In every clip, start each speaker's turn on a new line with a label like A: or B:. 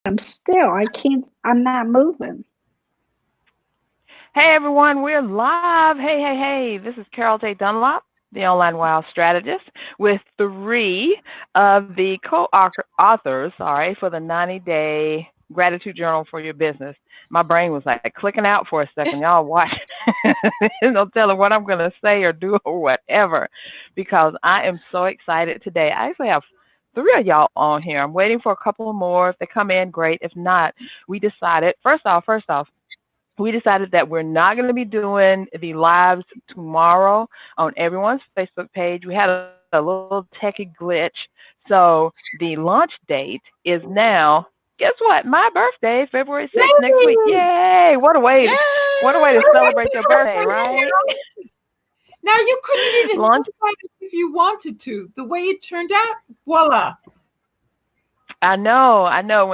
A: I'm not moving.
B: Hey everyone, we're live. Hey. This is Carol J. Dunlop, the online wow strategist, with three of the co-authors, for the 90-day gratitude journal for your business. My brain was like clicking out for a second. Y'all watch. No telling what I'm going to say or do or whatever, because I am so excited today. I actually have three of y'all on here. I'm waiting for a couple more. If they come in, great. If not, we decided, first off, we decided that we're not going to be doing the lives tomorrow on everyone's Facebook page. We had a little techie glitch. So the launch date is now, guess what? My birthday, February 6th, next week.
A: Yay!
B: Yay! What a way to
C: Yay!
B: celebrate your birthday, right?
C: Now you couldn't have even
B: Launch.
C: notified it if you wanted to. The way it turned out, voila.
B: I know.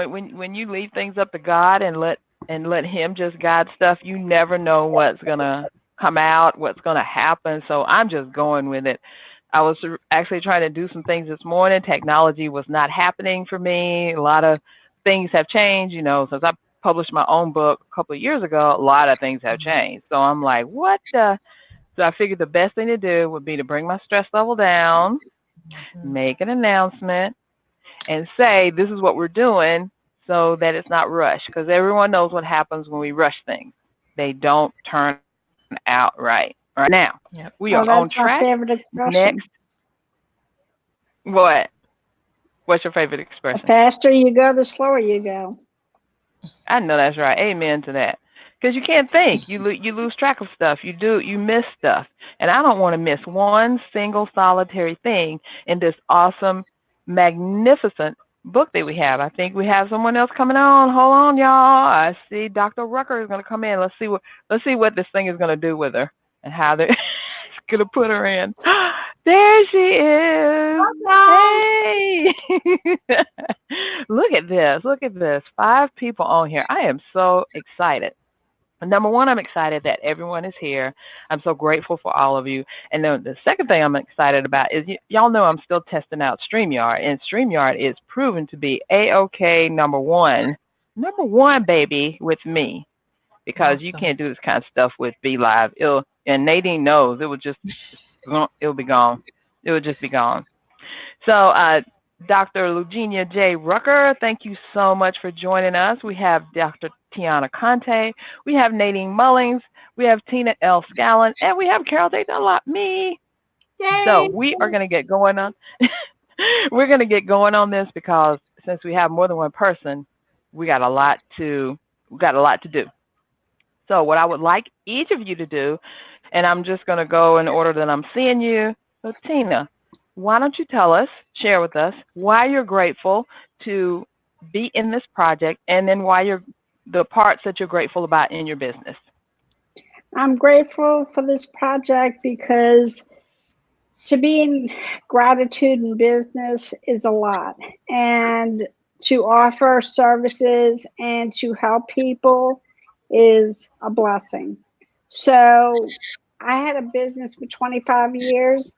B: When you leave things up to God and let Him just guide stuff, you never know what's gonna come out, what's gonna happen. So I'm just going with it. I was actually trying to do some things this morning. Technology was not happening for me. A lot of things have changed, since I published my own book a couple of years ago. A lot of things have changed. So I'm like, what the? So I figured the best thing to do would be to bring my stress level down, make an announcement, and say this is what we're doing so that it's not rushed, because everyone knows what happens when we rush things. They don't turn out right. All right, now
C: Yep.
B: we are
A: Oh,
B: on
A: that's my
B: track.
A: favorite
B: Next,
A: expression.
B: what? What's your favorite
A: The
B: expression?
A: faster you go, the slower you go.
B: I know that's right. Amen to that. Because you can't think. You lose track of stuff. You miss stuff. And I don't want to miss one single solitary thing in this awesome, magnificent book that we have. I think we have someone else coming on. Hold on, y'all. I see Dr. Rucker is going to come in. Let's see what this thing is going to do with her and how they're going to put her in. There she is.
C: Awesome.
B: Hey. Look at this. Look at this. 5 people on here. I am so excited. Number one, I'm excited that everyone is here. I'm so grateful for all of you. And then the second thing I'm excited about is y'all know I'm still testing out StreamYard, and StreamYard is proven to be A-OK number one. Number one, baby, with me, because you
C: Awesome.
B: can't do this kind of stuff with Be Live. And Nadine knows it'll be gone. It will just be gone. So, Dr. Lougenia J. Rucker, thank you so much for joining us. We have Dr. Tianna Conte, we have Nadine Mullings, we have Tena L. Scallan, and we have Carol J. Dunlop, me. So
C: Yay.
B: we are going to get going on. We're going to get going on this because since we have more than one person, we got a lot to do. So what I would like each of you to do, and I'm just going to go in order that I'm seeing you. So Tina, why don't you tell us, share with us why you're grateful to be in this project, and then why you're the parts that you're grateful about in your business.
A: I'm grateful for this project because to be in gratitude in business is a lot. And to offer services and to help people is a blessing. So I had a business for 25 years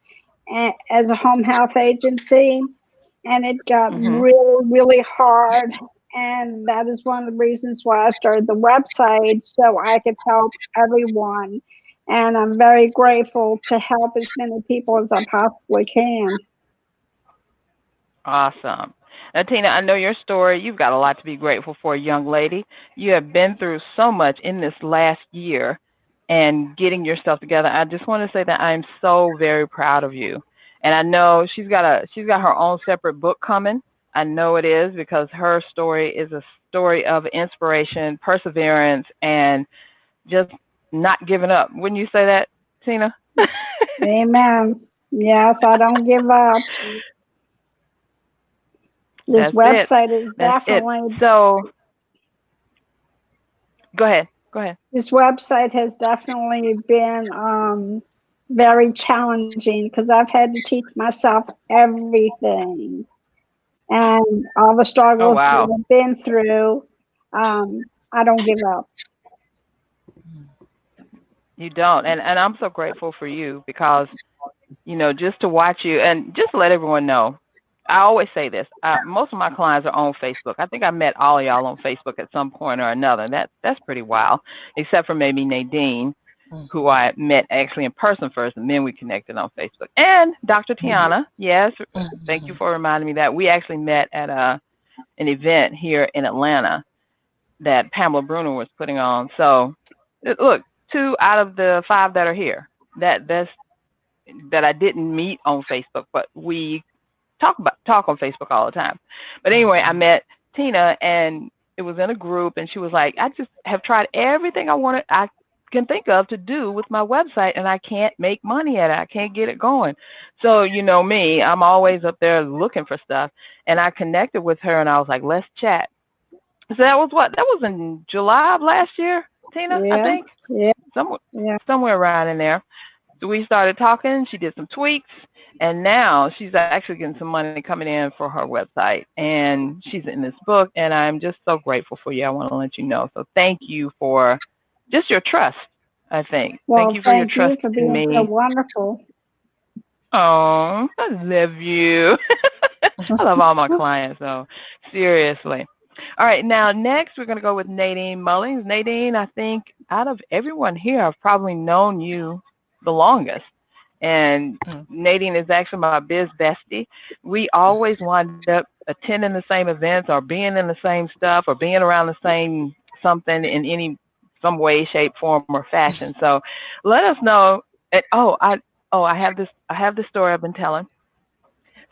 A: as a home health agency, and it got
B: Mhm.
A: really, really hard. And that is one of the reasons why I started the website so I could help everyone. And I'm very grateful to help as many people as I possibly can.
B: Awesome. Now, Tina, I know your story. You've got a lot to be grateful for, young lady. You have been through so much in this last year and getting yourself together. I just want to say that I'm so very proud of you. And I know she's got her own separate book coming. I know it is, because her story is a story of inspiration, perseverance, and just not giving up. Wouldn't you say that, Tina?
A: Amen. Yes, I don't give up. This
B: That's it.
A: website is
B: That's it.
A: definitely
B: So go ahead. Go ahead.
A: this website has definitely been very challenging because I've had to teach myself everything and all the
B: Oh,
A: struggles that
B: wow.
A: I've been through. I don't give up.
B: You don't. And I'm so grateful for you, because, just to watch you and just to let everyone know, I always say this. Most of my clients are on Facebook. I think I met all of y'all on Facebook at some point or another. That's pretty wild, except for maybe Nadine, who I met actually in person first, and then we connected on Facebook. And Dr. Tianna, yes, thank you for reminding me that we actually met at an event here in Atlanta that Pamela Bruner was putting on. So, look, 2 out of the 5 that are here that I didn't meet on Facebook, but we talk on Facebook all the time. But anyway, I met Tena, and it was in a group, and she was like, I just have tried everything I can think of to do with my website, and I can't make money at it. I can't get it going. So you know me, I'm always up there looking for stuff, and I connected with her, and I was like, let's chat. So that was in July of last year, Tena,
A: Yeah.
B: I think.
A: Yeah.
B: Somewhere around in there. So we started talking. She did some tweaks, and now she's actually getting some money coming in for her website, and she's in this book, and I'm just so grateful for you. I want to let you know. So thank you for just your trust, I think.
A: Well,
B: thank you for your trust
A: for
B: in
A: being
B: me.
A: so wonderful.
B: Oh, I love you. I love all my clients, though. Seriously. All right, now next we're going to go with Nadine Mullings. Nadine, I think out of everyone here, I've probably known you the longest. And Nadine is actually my biz bestie. We always wind up attending the same events or being in the same stuff or being around the same something in some way, shape, form, or fashion. So let us know. I have this story I've been telling.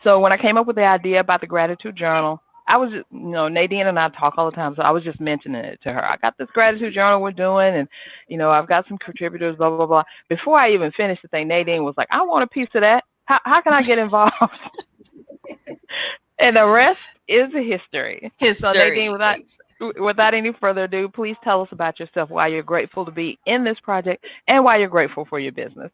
B: So when I came up with the idea about the gratitude journal, I was just, Nadine and I talk all the time, so I was just mentioning it to her. I got this gratitude journal we're doing, and I've got some contributors, blah blah blah. Before I even finished the thing, Nadine was like, "I want a piece of that. How can I get involved?" And the rest is a history. So Nadine, without any further ado, please tell us about yourself, why you're grateful to be in this project, and why you're grateful for your business.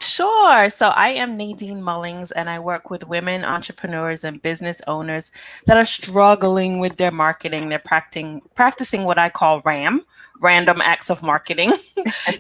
D: Sure. So I am Nadine Mullings, and I work with women entrepreneurs and business owners that are struggling with their marketing. They're practicing what I call RAM, random acts of marketing.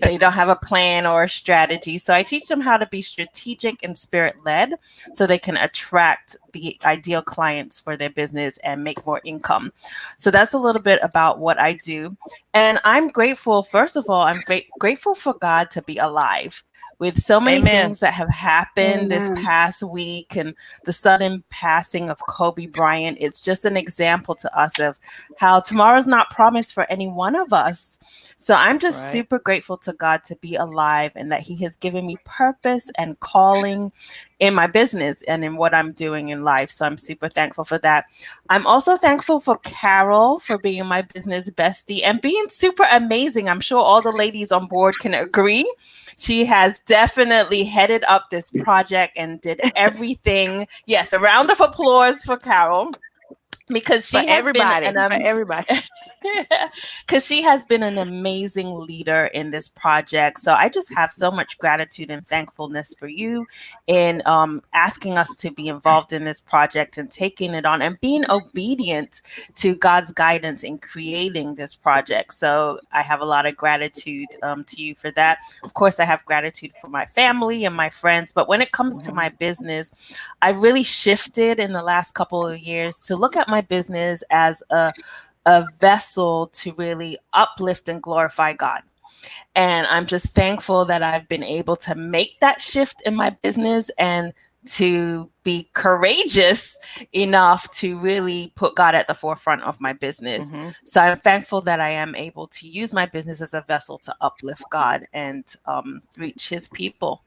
D: They don't have a plan or a strategy. So I teach them how to be strategic and spirit-led so they can attract the ideal clients for their business and make more income. So that's a little bit about what I do. And I'm grateful, first of all, I'm grateful for God to be alive. With so many things that have happened this past week and the sudden passing of Kobe Bryant, it's just an example to us of how tomorrow's not promised for any one of us. So I'm just super grateful to God to be alive and that He has given me purpose and calling in my business and in what I'm doing in life. So I'm super thankful for that. I'm also thankful for Carol for being my business bestie and being super amazing. I'm sure all the ladies on board can agree. She has definitely headed up this project and did everything. Yes, a round of applause for Carol. Because she has because she has been an amazing leader in this project. So I just have so much gratitude and thankfulness for you in asking us to be involved in this project and taking it on and being obedient to God's guidance in creating this project. So I have a lot of gratitude to you for that. Of course, I have gratitude for my family and my friends. But when it comes to my business, I've really shifted in the last couple of years to look at my business as a vessel to really uplift and glorify God. And I'm just thankful that I've been able to make that shift in my business and to be courageous enough to really put God at the forefront of my business. So I'm thankful that I am able to use my business as a vessel to uplift God and reach His people.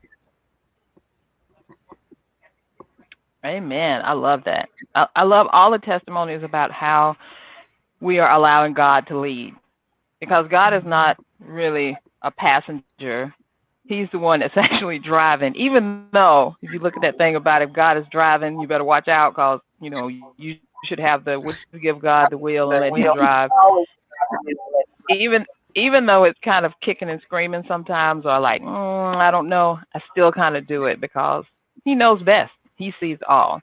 B: Amen. I love that. I love all the testimonies about how we are allowing God to lead, because God is not really a passenger. He's the one that's actually driving, even though if you look at that thing about if God is driving, you better watch out, because, you should have give God the wheel and let Him drive. Even though it's kind of kicking and screaming sometimes, or like, I don't know, I still kind of do it because He knows best. He sees all.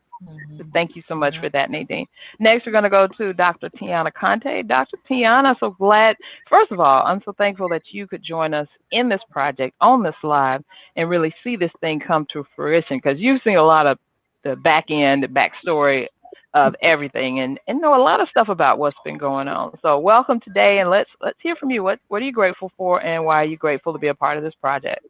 B: So thank you so much for that, Nadine. Next, we're going to go to Dr. Tianna Conte. Dr. Tianna, so glad. First of all, I'm so thankful that you could join us in this project on this live and really see this thing come to fruition, because you've seen a lot of the back end, the backstory of everything, and know a lot of stuff about what's been going on. So welcome today, and let's hear from you. What are you grateful for, and why are you grateful to be a part of this project?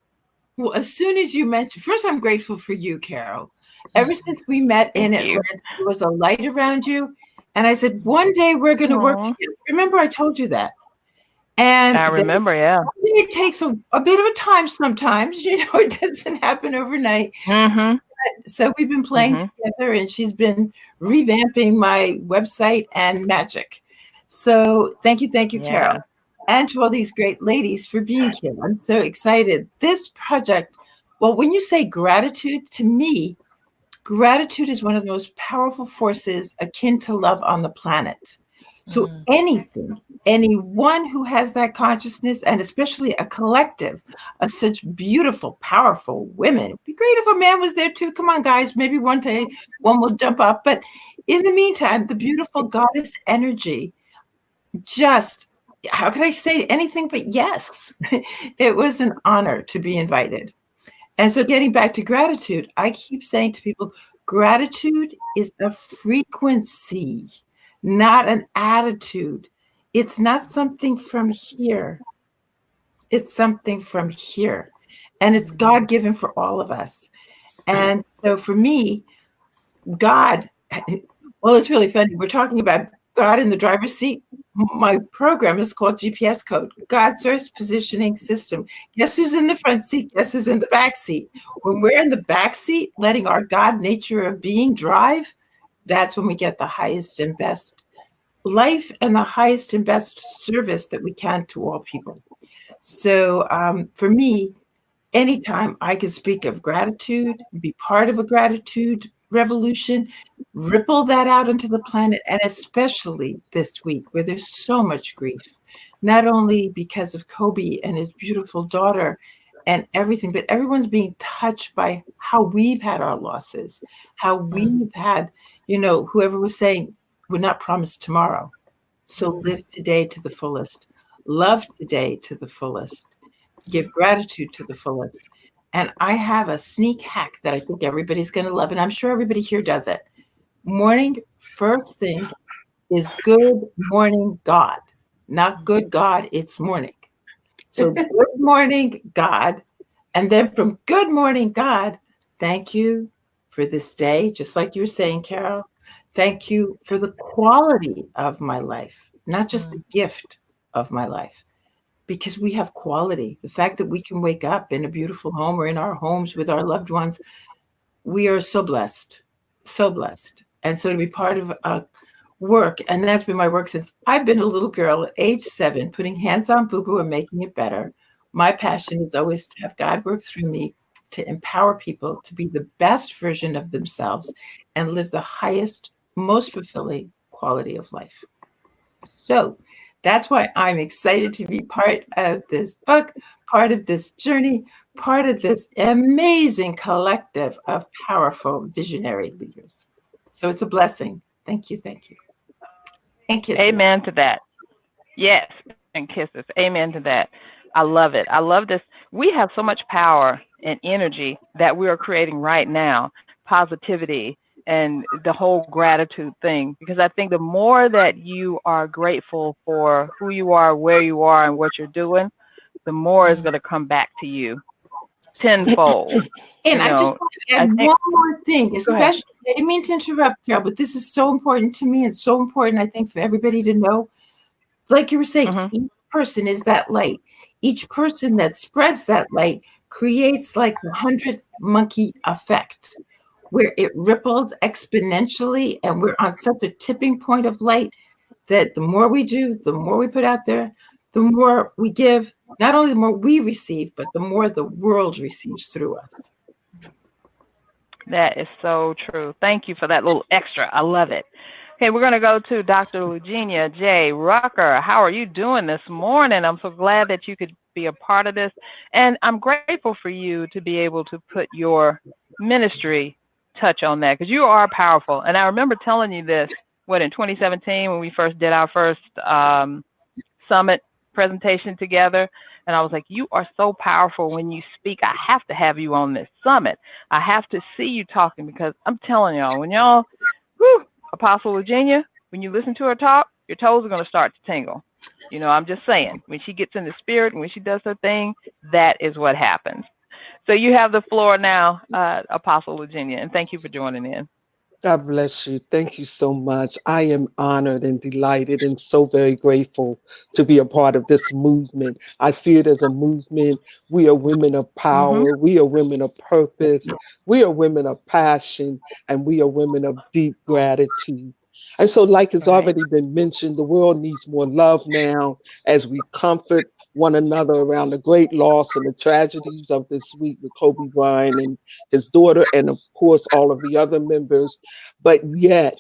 C: Well, as soon as you mentioned, first, I'm grateful for you, Carol. Ever since we met in Atlanta, there was a light around you. And I said, one day we're going to work together. Remember, I told you that. And
B: I remember, yeah.
C: It takes a bit of a time sometimes. You know, it doesn't happen overnight.
B: Mm-hmm.
C: So we've been playing together, and she's been revamping my website and magic. So thank you, Carol. And to all these great ladies for being here. I'm so excited. This project, well, when you say gratitude, to me, gratitude is one of the most powerful forces akin to love on the planet. So anyone who has that consciousness, and especially a collective of such beautiful, powerful women, it'd be great if a man was there too. Come on, guys, maybe one day one will jump up. But in the meantime, the beautiful goddess energy, just, how can I say anything but yes? It was an honor to be invited. And so getting back to gratitude, I keep saying to people, gratitude is a frequency, not an attitude. It's not something from here. It's something from here. And it's God-given for all of us. And so for me, God, well, it's really funny. We're talking about God in the driver's seat. My program is called GPS Code, God Source Positioning System. Guess who's in the front seat? Guess who's in the back seat? When we're in the back seat, letting our God nature of being drive, that's when we get the highest and best life and the highest and best service that we can to all people. So for me, anytime I can speak of gratitude, be part of a gratitude revolution, ripple that out into the planet, and especially this week where there's so much grief, not only because of Kobe and his beautiful daughter and everything, but everyone's being touched by how we've had our losses, how we've had, you know, whoever was saying we're not promised tomorrow. So live today to the fullest, love today to the fullest, give gratitude to the fullest. And I have a sneak hack that I think everybody's going to love, and I'm sure everybody here does it. Morning, first thing is good morning, God. Not good God, it's morning. So good morning, God. And then from good morning, God, thank you for this day, just like you were saying, Carol. Thank you for the quality of my life, not just the gift of my life. Because we have quality. The fact that we can wake up in a beautiful home or in our homes with our loved ones, we are so blessed, so blessed. And so to be part of work, and that's been my work since I've been a little girl at age 7, putting hands on boo-boo and making it better. My passion is always to have God work through me to empower people to be the best version of themselves and live the highest, most fulfilling quality of life. So that's why I'm excited to be part of this book, part of this journey, part of this amazing collective of powerful visionary leaders. So it's a blessing. Thank you. Thank you. And kisses.
B: Amen to that. Yes, and kisses. Amen to that. I love it. I love this. We have so much power and energy that we are creating right now, positivity, and the whole gratitude thing, because I think the more that you are grateful for who you are, where you are, and what you're doing, the more is going to come back to you tenfold.
C: And I just want to add one more thing, especially, I didn't mean to interrupt, Carol, but this is so important to me and so important, I think, for everybody to know. Like you were saying, each person is that light. Each person that spreads that light creates like the 100th monkey effect, where it ripples exponentially, and we're on such a tipping point of light that the more we do, the more we put out there, the more we give, not only the more we receive, but the more the world receives through us.
B: That is so true. Thank you for that little extra. I love it. Okay, we're going to go to Dr. Lougenia J. Rucker. How are you doing this morning? I'm so glad that you could be a part of this. And I'm grateful for you to be able to put your ministry touch on that, because you are powerful. And I remember telling you this, in 2017 when we first did our first summit presentation together, And I was like, you are so powerful when you speak. I have to have you on this summit. I have to see you talking because I'm telling y'all, when y'all, whew, Apostle Lougenia, when you listen to her talk, your toes are going to start to tingle. You know, I'm just saying, when she gets in the spirit and when she does her thing, that is what happens. So you have the floor now, Apostle Lougenia, and thank you for joining in.
E: God bless you. Thank you so much. I am honored and delighted and so very grateful to be a part of this movement. I see it as a movement. We are women of
B: Mm-hmm.
E: power. We are women of purpose. We are women of passion, and we are women of deep gratitude. And so, like has
B: Right.
E: already been mentioned, the world needs more love now as we comfort one another around the great loss and the tragedies of this week with Kobe Bryant and his daughter, and of course, all of the other members. But yet,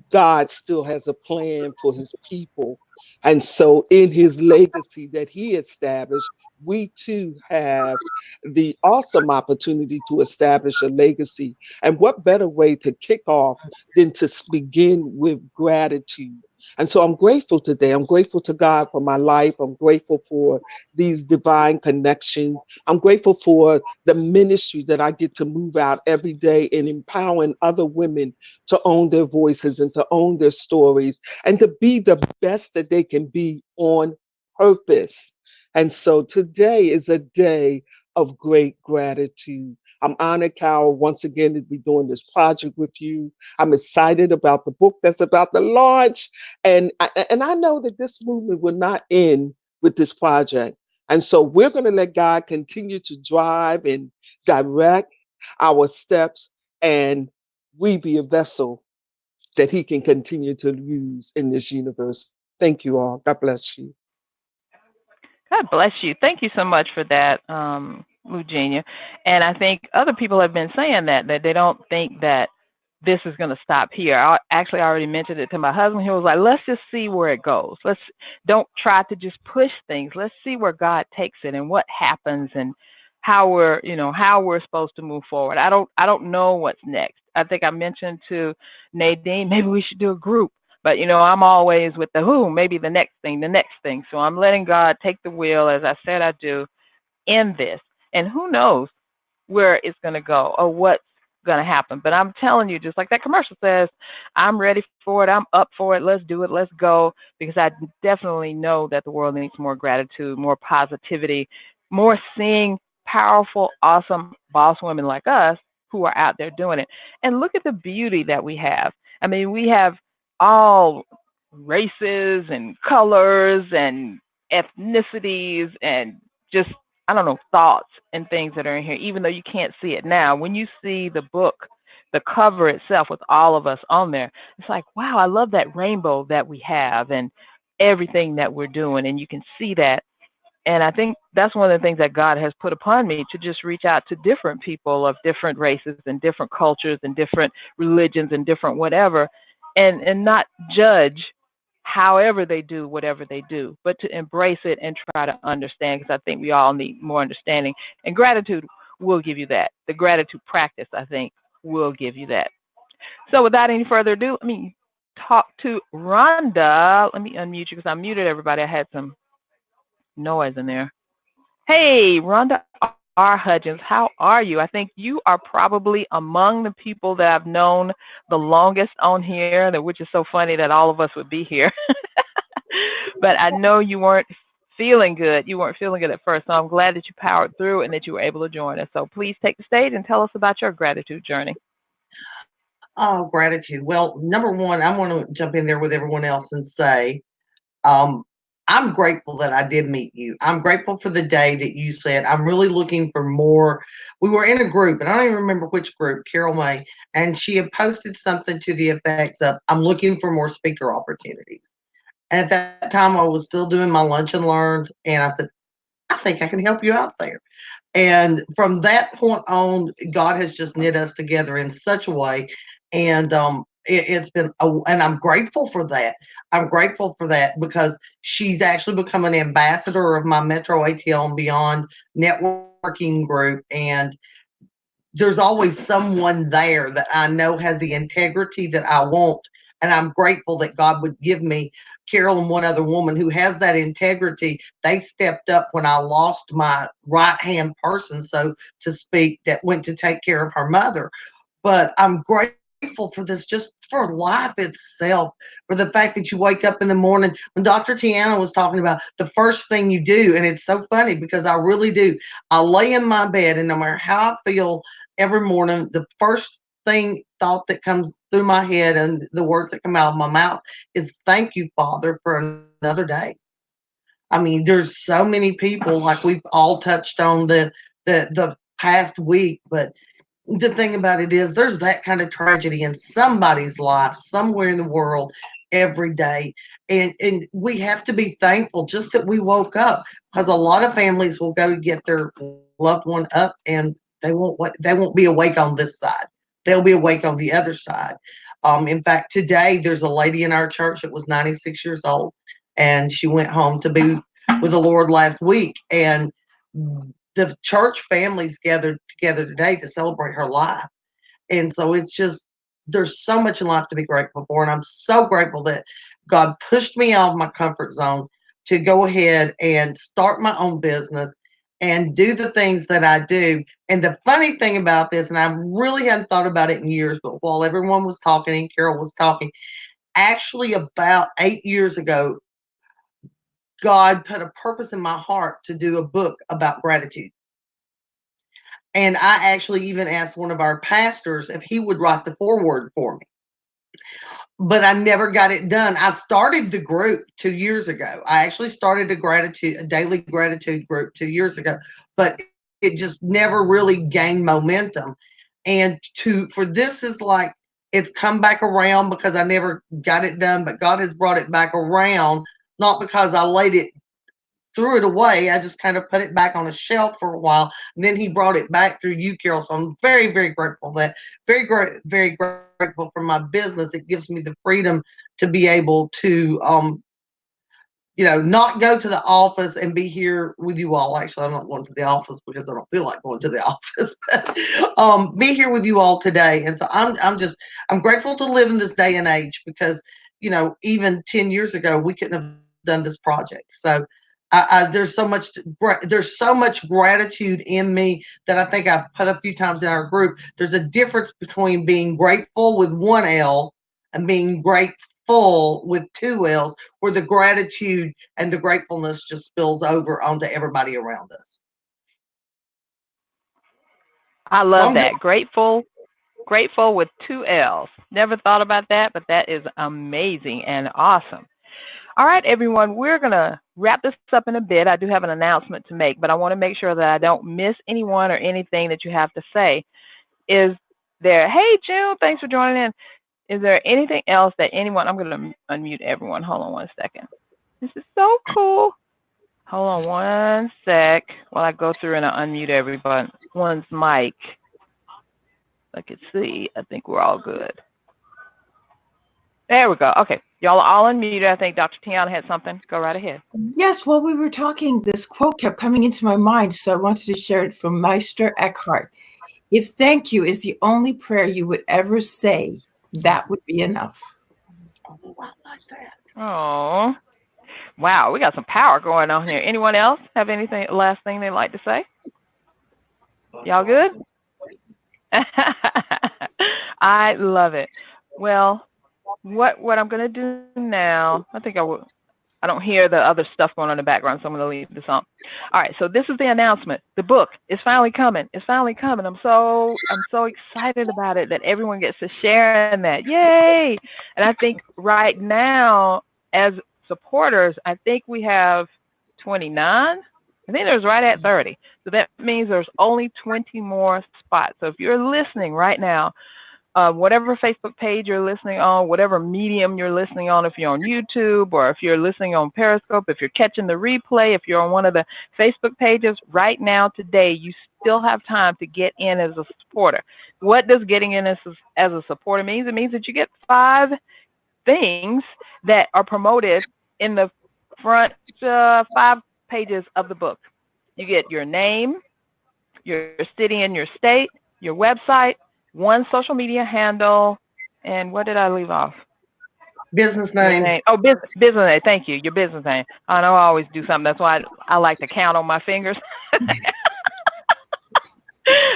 E: God still has a plan for his people. And so, in his legacy that he established, we too have the awesome opportunity to establish a legacy. And what better way to kick off than to begin with gratitude? And so I'm grateful today. I'm grateful to God for my life. I'm grateful for these divine connections. I'm grateful for the ministry that I get to move out every day in empowering other women to own their voices and to own their stories and to be the best that they can be on purpose. And so today is a day of great gratitude. I'm honored, Carol, once again to be doing this project with you. I'm excited about the book that's about to launch. And I know that this movement will not end with this project. And so we're going to let God continue to drive and direct our steps, and we be a vessel that he can continue to use in this universe. Thank you all. God bless you.
B: God bless you. Thank you so much for that, Lougenia. And I think other people have been saying that they don't think that this is going to stop here. I actually already mentioned it to my husband. He was like, let's just see where it goes. Let's don't try to just push things. Let's see where God takes it and what happens and how we're supposed to move forward. I don't know what's next. I think I mentioned to Nadine, maybe we should do a group. But I'm always with the who, maybe the next thing, the next thing. So I'm letting God take the wheel, as I said I do, in this. And who knows where it's going to go or what's going to happen. But I'm telling you, just like that commercial says, I'm ready for it. I'm up for it. Let's do it. Let's go. Because I definitely know that the world needs more gratitude, more positivity, more seeing powerful, awesome boss women like us who are out there doing it. And look at the beauty that we have. I mean, we have all races and colors and ethnicities and just I don't know, thoughts and things that are in here, even though you can't see it now. When you see the book, the cover itself with all of us on there, it's like, wow, I love that rainbow that we have and everything that we're doing. And you can see that. And I think that's one of the things that God has put upon me to just reach out to different people of different races and different cultures and different religions and different whatever, and not judge however they do whatever they do, but to embrace it and try to understand because I think we all need more understanding. And gratitude will give you that. The gratitude practice, I think, will give you that. So without any further ado, let me talk to Rhonda. Let me unmute you because I muted everybody. I had some noise in there. Hey, Rhonda R. Hudgens, how are you? I think you are probably among the people that I've known the longest on here, which is so funny that all of us would be here. But I know you weren't feeling good. You weren't feeling good at first. So I'm glad that you powered through and that you were able to join us. So please take the stage and tell us about your gratitude journey.
F: Oh, gratitude. Well, number one, I want to jump in there with everyone else and say, I'm grateful that I did meet you. I'm grateful for the day that you said, I'm really looking for more. We were in a group, and I don't even remember which group, Carol May, and she had posted something to the effects of, I'm looking for more speaker opportunities. And at that time, I was still doing my lunch and learns, and I said, I think I can help you out there. And from that point on, God has just knit us together in such a way. And it's been, and I'm grateful for that. I'm grateful for that because she's actually become an ambassador of my Metro ATL and Beyond networking group. And there's always someone there that I know has the integrity that I want. And I'm grateful that God would give me Carol and one other woman who has that integrity. They stepped up when I lost my right hand person, so to speak, that went to take care of her mother. But I'm grateful for this, just for life itself, for the fact that you wake up in the morning. When Dr. Tianna was talking about the first thing you do, and it's so funny because I really do. I lay in my bed, and no matter how I feel every morning, the first thought that comes through my head and the words that come out of my mouth is thank you, Father, for another day. I mean, there's so many people, like we've all touched on the past week, but the thing about it is there's that kind of tragedy in somebody's life somewhere in the world every day. And we have to be thankful just that we woke up, because a lot of families will go get their loved one up and they won't be awake on this side. They'll be awake on the other side. In fact, today there's a lady in our church that was 96 years old, and she went home to be with the Lord last week. And the church families gathered together today to celebrate her life. And so it's just, there's so much in life to be grateful for. And I'm so grateful that God pushed me out of my comfort zone to go ahead and start my own business and do the things that I do. And the funny thing about this, and I really hadn't thought about it in years, but while everyone was talking and Carol was talking, actually about 8 years ago, God put a purpose in my heart to do a book about gratitude. And I actually even asked one of our pastors if he would write the foreword for me. But I never got it done. I started the group 2 years ago. I actually started a daily gratitude group 2 years ago, but it just never really gained momentum. And for this is like, it's come back around because I never got it done, but God has brought it back around, not because I threw it away. I just kind of put it back on a shelf for a while. And then he brought it back through you, Carol. So I'm very, very grateful very grateful for my business. It gives me the freedom to be able to, not go to the office and be here with you all. Actually, I'm not going to the office because I don't feel like going to the office, but be here with you all today. And so I'm grateful to live in this day and age because, even 10 years ago, we couldn't have done this project. So there's so much gratitude in me that I think I've put a few times in our group. There's a difference between being grateful with one L and being grateful with two L's, where the gratitude and the gratefulness just spills over onto everybody around us.
B: I love that. Grateful with two L's. Never thought about that, but that is amazing and awesome. All right, everyone, we're going to wrap this up in a bit. I do have an announcement to make, but I want to make sure that I don't miss anyone or anything that you have to say. Hey, June, thanks for joining in. Is there anything else that anyone, I'm going to unmute everyone. Hold on one second. This is so cool. Hold on one sec while I go through and I unmute everyone's mic. I can see. I think we're all good. There we go. Okay. Y'all are all unmuted. I think Dr. Tianna had something. Go right ahead.
C: Yes, while we were talking, this quote kept coming into my mind, so I wanted to share it from Meister Eckhart. If thank you is the only prayer you would ever say, that would be enough.
F: Oh, I like that.
B: Oh, wow. We got some power going on here. Anyone else have anything, last thing they'd like to say? Y'all good? I love it. Well, what I'm going to do now, I don't hear the other stuff going on in the background, so I'm going to leave this on. All right, so this is the announcement. The book is finally coming. It's finally coming. I'm so excited about it that everyone gets to share in that. Yay! And I think right now, as supporters, I think we have 29. I think there's right at 30. So that means there's only 20 more spots. So if you're listening right now, whatever Facebook page you're listening on, whatever medium you're listening on, if you're on YouTube or if you're listening on Periscope, if you're catching the replay, if you're on one of the Facebook pages, right now, today, you still have time to get in as a supporter. What does getting in as a supporter mean? It means that you get 5 things that are promoted in the front 5 pages of the book. You get your name, your city and your state, your website, 1 social media handle, and what did I leave off?
F: Business
B: Your
F: name.
B: name. Oh, business name. Thank you. Your business name. I know I always do something. That's why I like to count on my fingers.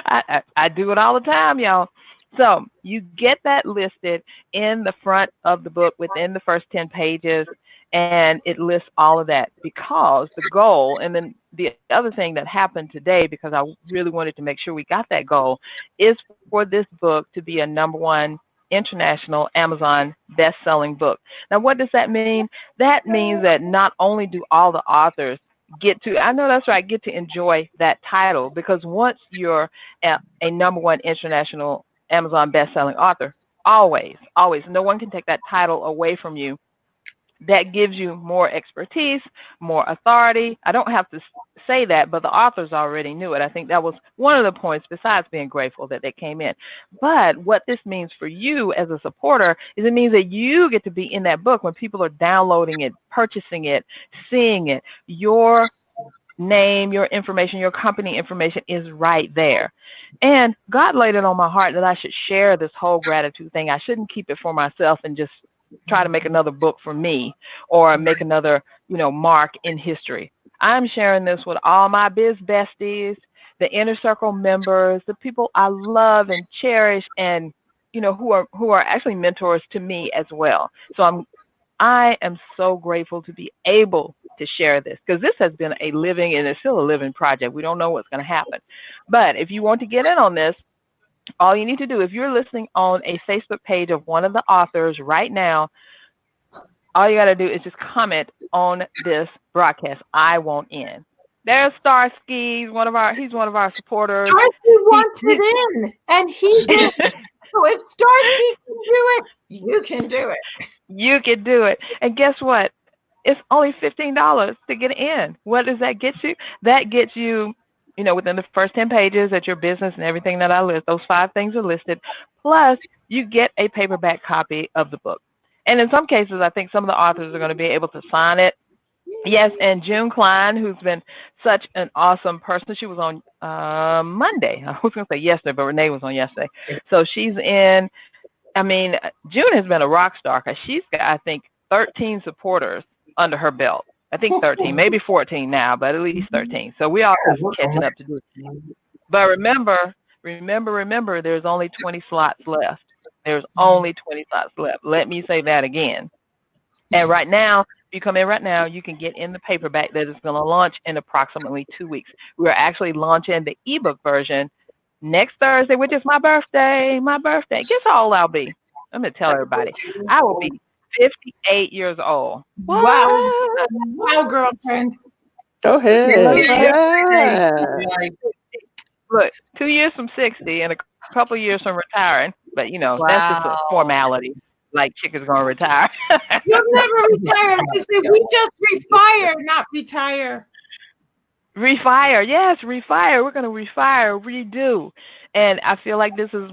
B: I do it all the time, y'all. So you get that listed in the front of the book within the first 10 pages, and it lists all of that because the goal, and then the other thing that happened today, because I really wanted to make sure we got that goal, is for this book to be a #1 international Amazon best-selling book. Now, what does that mean? That means that not only do all the authors get to, I know that's right, get to enjoy that title, because once you're a #1 international Amazon best-selling author, always, no one can take that title away from you. That gives you more expertise, more authority. I don't have to say that, but the authors already knew it. I think that was one of the points, besides being grateful that they came in. But what this means for you as a supporter is it means that you get to be in that book when people are downloading it, purchasing it, seeing it. Your name, your information, your company information is right there. And God laid it on my heart that I should share this whole gratitude thing. I shouldn't keep it for myself and just try to make another book for me or make another, mark in history. I'm sharing this with all my biz besties, the inner circle members, the people I love and cherish, and who are actually mentors to me as well. So I am so grateful to be able to share this, because this has been a living, and it's still a living project. We don't know what's going to happen. But if you want to get in on this, all you need to do, if you're listening on a Facebook page of one of the authors right now, all you got to do is just comment on this broadcast. I want in. There's Starsky. He's one of our supporters.
C: Starsky wants it in, and he will. So if Starsky can do it, you can do it.
B: You can do it. And guess what? It's only $15 to get in. What does that get you? That gets you, within the first 10 pages at your business and everything that I list. Those 5 things are listed. Plus, you get a paperback copy of the book. And in some cases, I think some of the authors are going to be able to sign it. Yes, and June Klein, who's been such an awesome person. She was on Monday. I was going to say yesterday, but Renee was on yesterday. So she's in. I mean, June has been a rock star because she's got, I think, 13 supporters under her belt. I think 13, maybe 14 now, but at least 13. So we all have catching up to do. But remember, there's only 20 slots left. There's only 20 slots left. Let me say that again. And right now, if you come in right now, you can get in the paperback that is going to launch in approximately 2 weeks. We're actually launching the ebook version next Thursday, which is my birthday. Guess how old I'll be? I'm going to tell everybody. I will be 58 years old. What?
C: Wow, girlfriend.
E: Go ahead. Yeah.
B: Look, 2 years from 60 and a couple years from retiring. But, that's just a formality. Like chickens going to retire.
C: You'll never retire. We just refire, not retire.
B: Refire, yes, refire. We're going to refire, redo. And I feel like this is,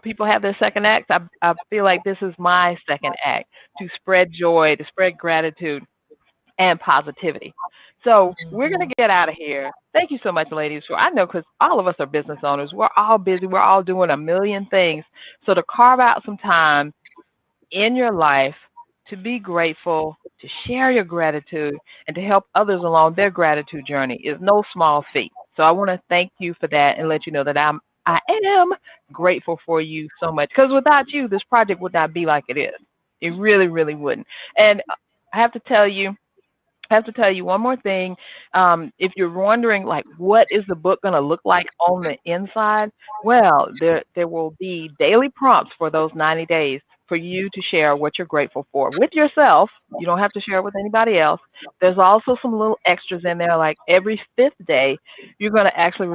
B: people have their second act. I feel like this is my second act, to spread joy, to spread gratitude and positivity. So we're going to get out of here. Thank you so much, ladies. I know, because all of us are business owners. We're all busy. We're all doing a million things. So to carve out some time in your life to be grateful, to share your gratitude, and to help others along their gratitude journey is no small feat. So I want to thank you for that and let you know that I am grateful for you so much, because without you, this project would not be like it is. It really, really wouldn't. And I have to tell you one more thing. If you're wondering, like, what is the book going to look like on the inside? Well, there will be daily prompts for those 90 days for you to share what you're grateful for with yourself. You don't have to share it with anybody else. There's also some little extras in there, like every 5th day, you're going to actually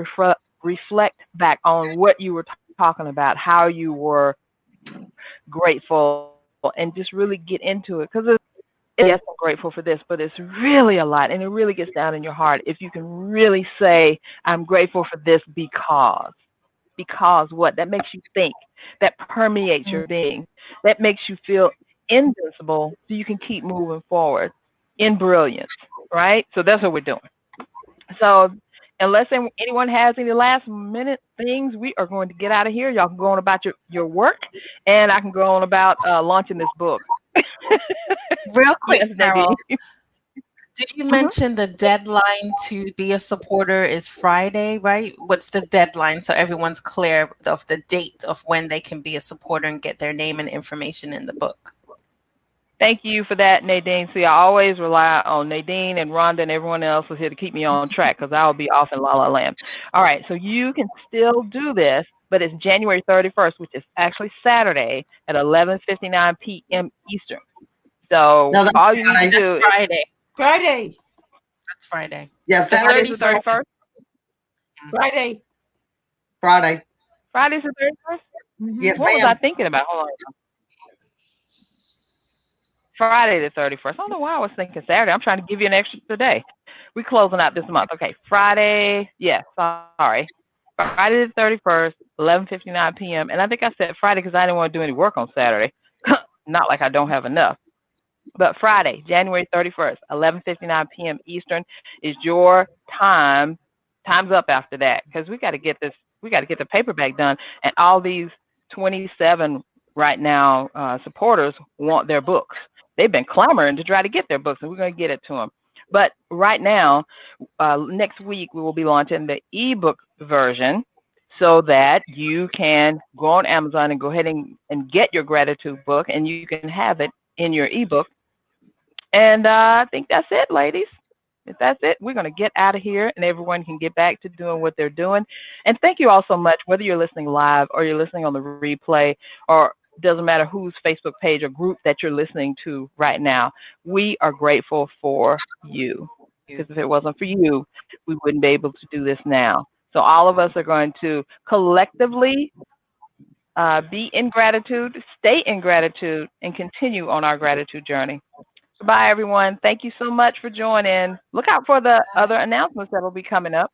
B: reflect back on what you were talking about, how you were grateful, and just really get into it. Because yes, I'm grateful for this, but it's really a lot, and it really gets down in your heart if you can really say, I'm grateful for this because what? That makes you think. That permeates your being. That makes you feel invincible so you can keep moving forward in brilliance, right? So that's what we're doing. So unless anyone has any last minute things, we are going to get out of here. Y'all can go on about your work, and I can go on about launching this book.
D: Real quick,
B: Yes,
D: Carol.
B: Nadine.
D: Did you mention the deadline to be a supporter is Friday, right? What's the deadline so everyone's clear of the date of when they can be a supporter and get their name and information in the book?
B: Thank you for that, Nadine. See, I always rely on Nadine and Rhonda and everyone else is here to keep me on track because I'll be off in La La Land. All right, so you can still do this, but it's January 31st, which is actually Saturday at 11:59 p.m. Eastern. So
F: No, that's
B: all you need to
F: Friday.
B: do is
D: Friday.
C: Friday.
D: That's Friday.
F: Yeah,
D: The
F: Saturday's
B: Friday's the
D: 31st.
B: 31st.
C: Friday.
F: Friday.
B: Friday's the 31st.
F: Yes,
B: What was I
F: ma'am.
B: thinking about? Hold on. Friday the 31st. I don't know why I was thinking Saturday. I'm trying to give you an extra day. We're closing out this month. Okay, Friday. Yeah, sorry. Friday the 31st, 11:59 p.m. And I think I said Friday because I didn't want to do any work on Saturday. Not like I don't have enough. But Friday, January 31st, 11:59 p.m. Eastern is your time. Time's up after that because we got to get this. We got to get the paperback done, and all these 27 right now supporters want their books. They've been clamoring to try to get their books, and we're going to get it to them. But right now, next week we will be launching the ebook version, so that you can go on Amazon and go ahead and get your gratitude book, and you can have it in your ebook. And I think that's it, ladies. If that's it, we're going to get out of here and everyone can get back to doing what they're doing. And thank you all so much, whether you're listening live or you're listening on the replay, or doesn't matter whose Facebook page or group that you're listening to right now. We are grateful for you, because if it wasn't for you, we wouldn't be able to do this now. So all of us are going to collectively be in gratitude, stay in gratitude, and continue on our gratitude journey. Bye, everyone. Thank you so much for joining. Look out for the other announcements that will be coming up.